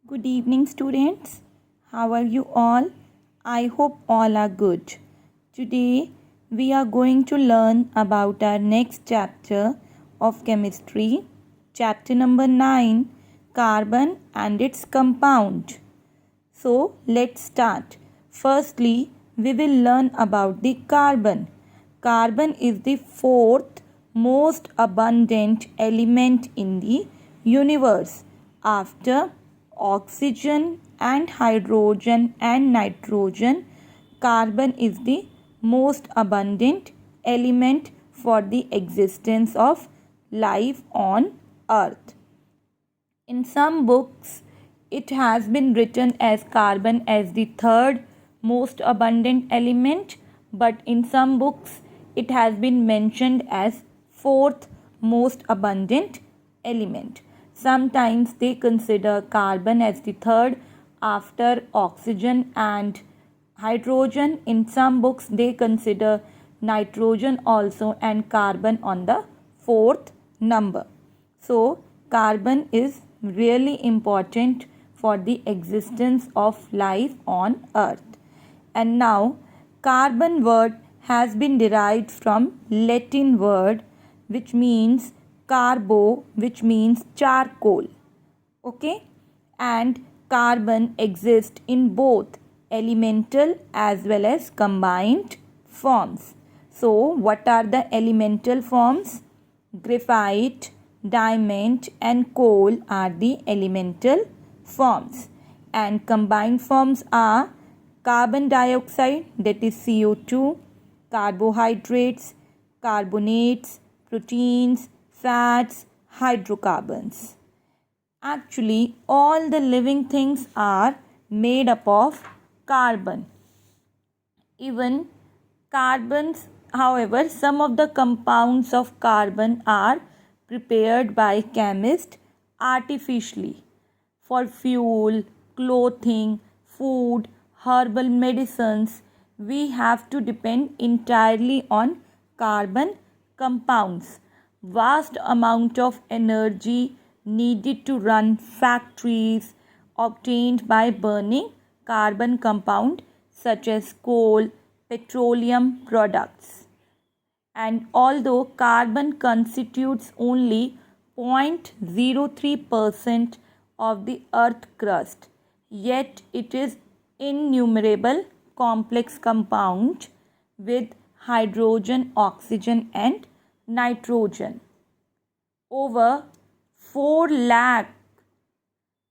Good evening, students. How are you all? I hope all are good. Today, we are going to learn about our next chapter of chemistry, chapter number 9, carbon and its compound. So, let's start. Firstly, we will learn about the carbon. Carbon is the fourth most abundant element in the universe after oxygen and hydrogen and nitrogen. Carbon is the most abundant element for the existence of life on earth. In some books, it has been written as carbon as the third most abundant element, but in some books, it has been mentioned as fourth most abundant element. Sometimes they consider carbon as the third after oxygen and hydrogen. In some books, they consider nitrogen also and carbon on the fourth number. So, carbon is really important for the existence of life on earth. And now, carbon word has been derived from Latin word which means carbo, which means charcoal. Okay? And carbon exists in both elemental as well as combined forms. So, what are the elemental forms? Graphite, diamond and coal are the elemental forms, and combined forms are carbon dioxide, that is CO2, carbohydrates, carbonates, proteins, fats, hydrocarbons. Actually, all the living things are made up of carbon. Even carbons, however, some of the compounds of carbon are prepared by chemists artificially for fuel, clothing, food, herbal medicines. We have to depend entirely on carbon compounds. Vast amount of energy needed to run factories obtained by burning carbon compound such as coal, petroleum products. And although carbon constitutes only 0.03% of the earth crust, yet it is innumerable complex compound with hydrogen, oxygen and nitrogen. Over 4 lakh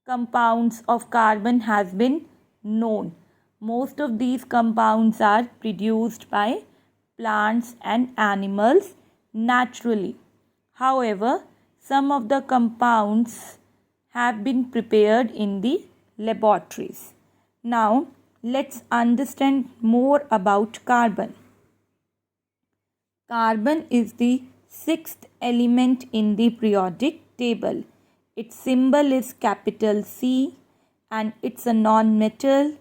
compounds of carbon has been known. Most of these compounds are produced by plants and animals naturally. However, some of the compounds have been prepared in the laboratories. Now, let's understand more about carbon. Carbon is the sixth element in the periodic table. Its symbol is capital C and it's a non-metal.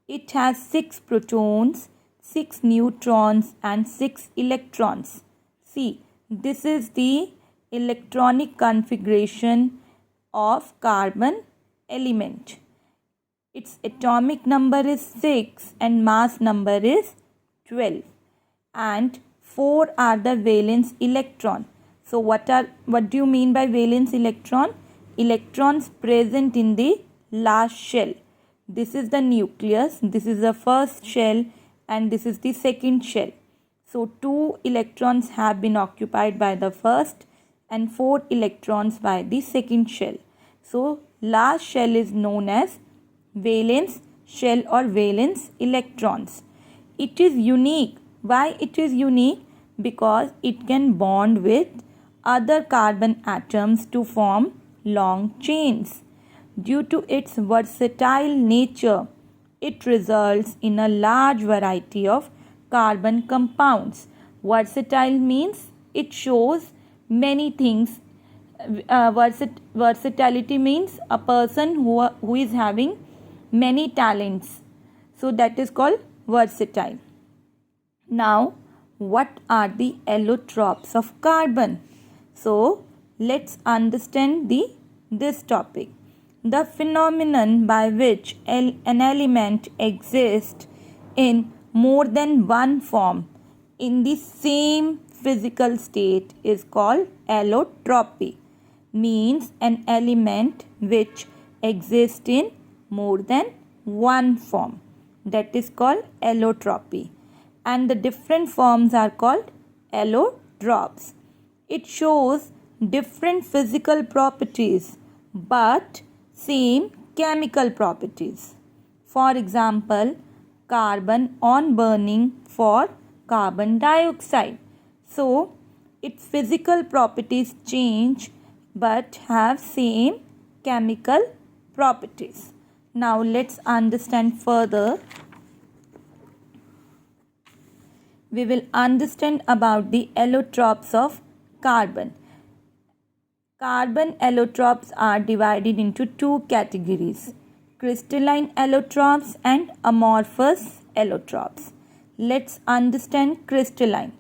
It has 6 protons, 6 neutrons and 6 electrons. See, this is the electronic configuration of carbon element. Its atomic number is 6 and mass number is 12. And 4 are the valence electron. So what do you mean by valence electron? Electrons present in the last shell. This is the nucleus, this is the first shell and this is the second shell. So 2 electrons have been occupied by the first and 4 electrons by the second shell. So last shell is known as valence shell or valence electrons. It is unique. Why it is unique? Because it can bond with other carbon atoms to form long chains. Due to its versatile nature, it results in a large variety of carbon compounds. Versatile means it shows many things. Versatility means a person who is having many talents. So that is called versatile. Now, what are the allotropes of carbon? So, let's understand this topic. the phenomenon by which an element exists in more than one form in the same physical state is called allotropy. Means an element which exists in more than one form, that is called allotropy, and the different forms are called allotropes. It shows different physical properties but same chemical properties. For example, carbon on burning for carbon dioxide. So, its physical properties change but have same chemical properties. Now let's understand further. We will understand about the allotropes of carbon. Carbon allotropes are divided into two categories: crystalline allotropes and amorphous allotropes. Let's understand crystalline.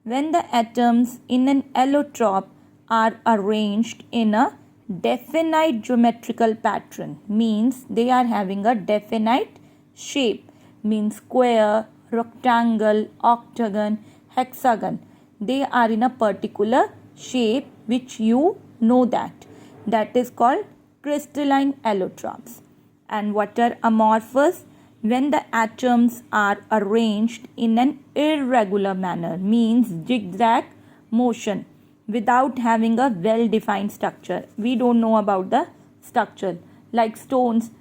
When the atoms in an allotrope are arranged in a definite geometrical pattern, means they are having a definite shape, means square, rectangle, octagon, hexagon. They are in a particular shape which you know that is called crystalline allotropes. And what are amorphous? When the atoms are arranged in an irregular manner, means zigzag motion, without having a well defined structure. We don't know about the structure. Like stones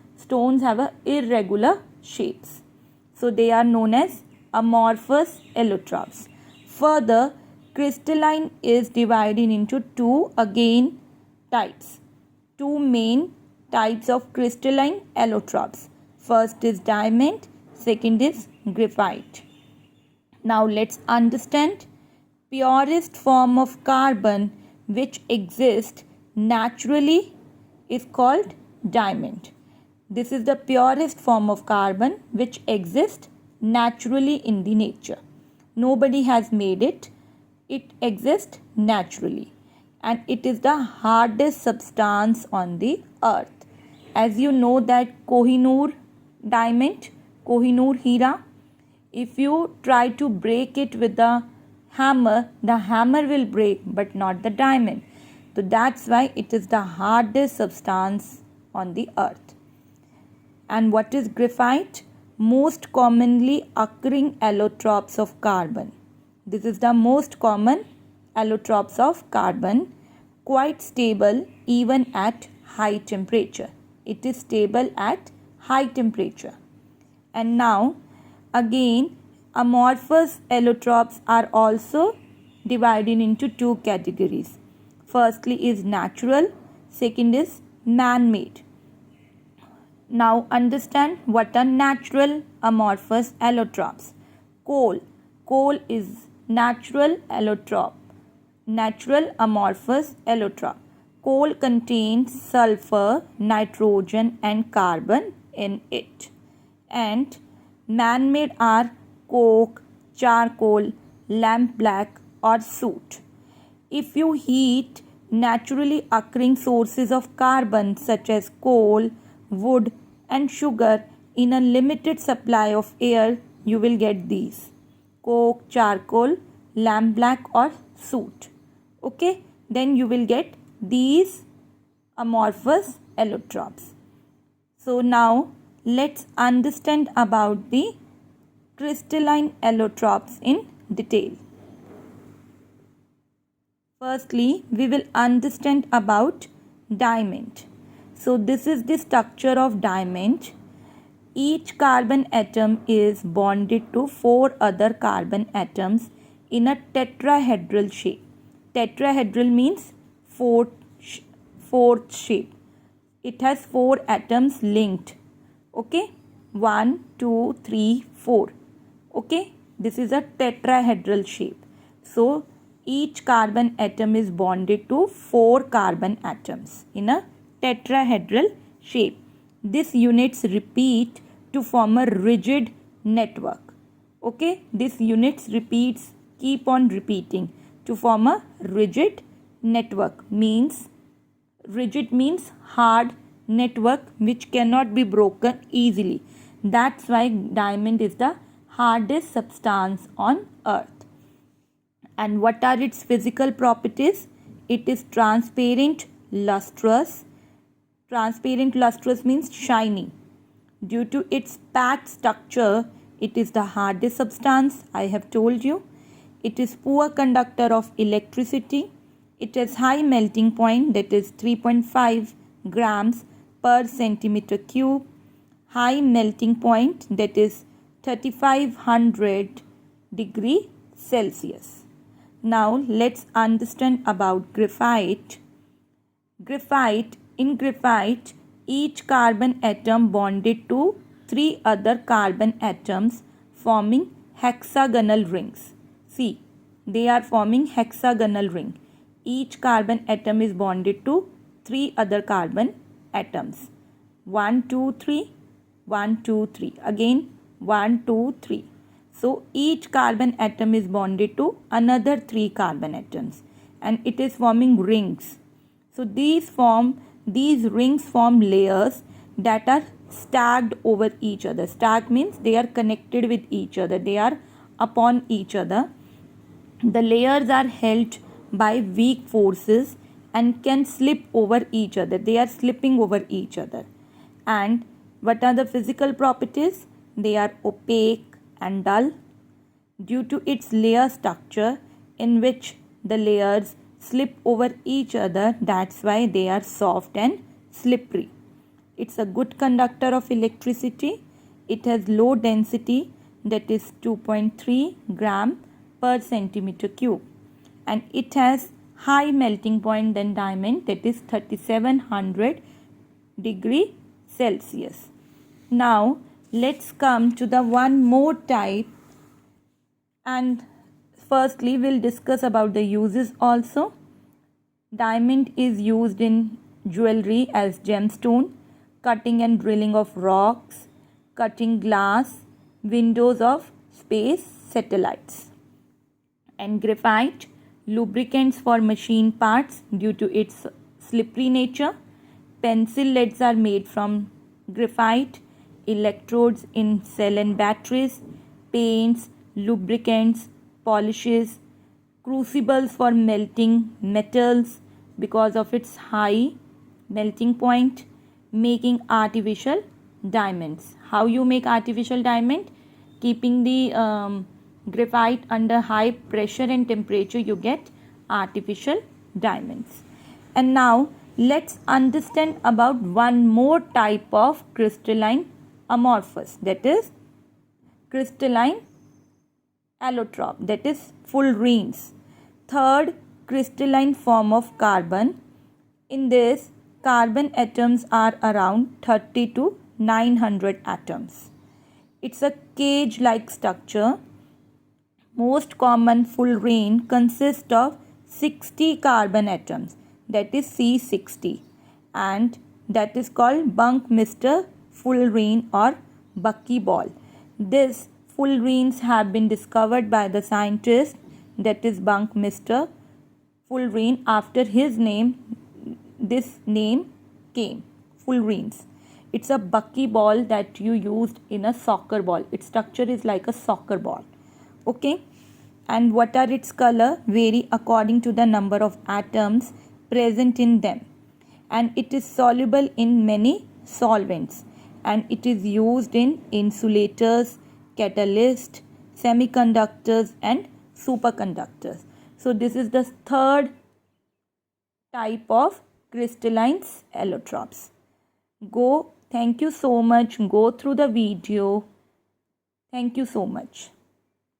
have a irregular shapes, so they are known as amorphous allotropes. Further, crystalline is divided into two again types. Two main types of crystalline allotropes. First is diamond, second is graphite. Now let's understand. Purest form of carbon which exists naturally is called diamond. This is the purest form of carbon which exists naturally in the nature. Nobody has made it. It exists naturally, and it is the hardest substance on the earth. As you know that Kohinoor diamond, Kohinoor Hira, if you try to break it with the hammer will break but not the diamond. So that's why it is the hardest substance on the earth. And what is graphite? Most commonly occurring allotropes of carbon. This is the most common allotropes of carbon, quite stable even at high temperature. It is stable at high temperature. And now again, amorphous allotropes are also divided into two categories. Firstly is natural, second is man-made. Now understand what are natural amorphous allotropes. Coal is natural allotrope, natural amorphous allotrope. Coal contains sulfur, nitrogen and carbon in it. And man-made are coke, charcoal, lamp black or soot. If you heat naturally occurring sources of carbon such as coal, wood and sugar in a limited supply of air, you will get these: coke, charcoal, lamp black or soot. Okay, then you will get these amorphous allotropes. So now let's understand about the crystalline allotropes in detail. Firstly, we will understand about diamond. So this is the structure of diamond. Each carbon atom is bonded to 4 other carbon atoms in a tetrahedral shape. Tetrahedral means fourth shape. It has 4 atoms linked. Okay, 1, 2, 3, 4. Okay, this is a tetrahedral shape. So each carbon atom is bonded to 4 carbon atoms in a tetrahedral shape. These units repeat to form a rigid network. Okay, these units keep on repeating to form a rigid network. Rigid means hard network which cannot be broken easily. That's why diamond is the hardest substance on earth. And what are its physical properties? It is transparent, lustrous. Transparent, lustrous means shiny. Due to its packed structure, it is the hardest substance, I have told you. It is poor conductor of electricity. It has high melting point, that is 3.5 grams per centimeter cube. High melting point, that is 3500 degree Celsius. Now let's understand about graphite. In graphite, each carbon atom bonded to 3 other carbon atoms forming hexagonal rings. See, they are forming hexagonal ring. Each carbon atom is bonded to 3 other carbon atoms. 1, 2, 3, 1, 2, 3. Again 1, 2, 3. So each carbon atom is bonded to another 3 carbon atoms and it is forming rings. So these rings form layers that are stacked over each other. Stacked means they are connected with each other. They are upon each other. The layers are held by weak forces and can slip over each other. They are slipping over each other. And what are the physical properties? They are opaque and dull due to its layer structure in which the layers slip over each other. That's why they are soft and slippery. It's a good conductor of electricity. It has low density, that is 2.3 gram per centimeter cube, and it has high melting point than diamond, that is 3700 degree Celsius. Now let's come to the one more type, and firstly we'll discuss about the uses also. Diamond is used in jewelry as gemstone, cutting and drilling of rocks, cutting glass, windows of space satellites. And graphite, lubricants for machine parts due to its slippery nature. Pencil leads are made from graphite. Electrodes in cell and batteries. Paints, lubricants, polishes, crucibles for melting metals because of its high melting point. Making artificial diamonds. How you make artificial diamond? Keeping the graphite under high pressure and temperature, you get artificial diamonds. And now let's understand about one more type of crystalline amorphous, that is crystalline allotrope, that is fullerenes. Third crystalline form of carbon. In this, carbon atoms are around 30 to 900 atoms. It's a cage-like structure. Most common fullerene consists of 60 carbon atoms, that is C60, and that is called Buckminster fullerene or buckyball. These fullerenes have been discovered by the scientist, that is Buckminster fullerene. After his name, this name came, fullerenes. It's a buckyball that you used in a soccer ball. Its structure is like a soccer ball. Okay, and what are its color? Vary according to the number of atoms present in them, and it is soluble in many solvents, and it is used in insulators, catalysts, semiconductors and superconductors. So this is the third type of crystalline allotropes. Thank you so much. Go through the video. Thank you so much.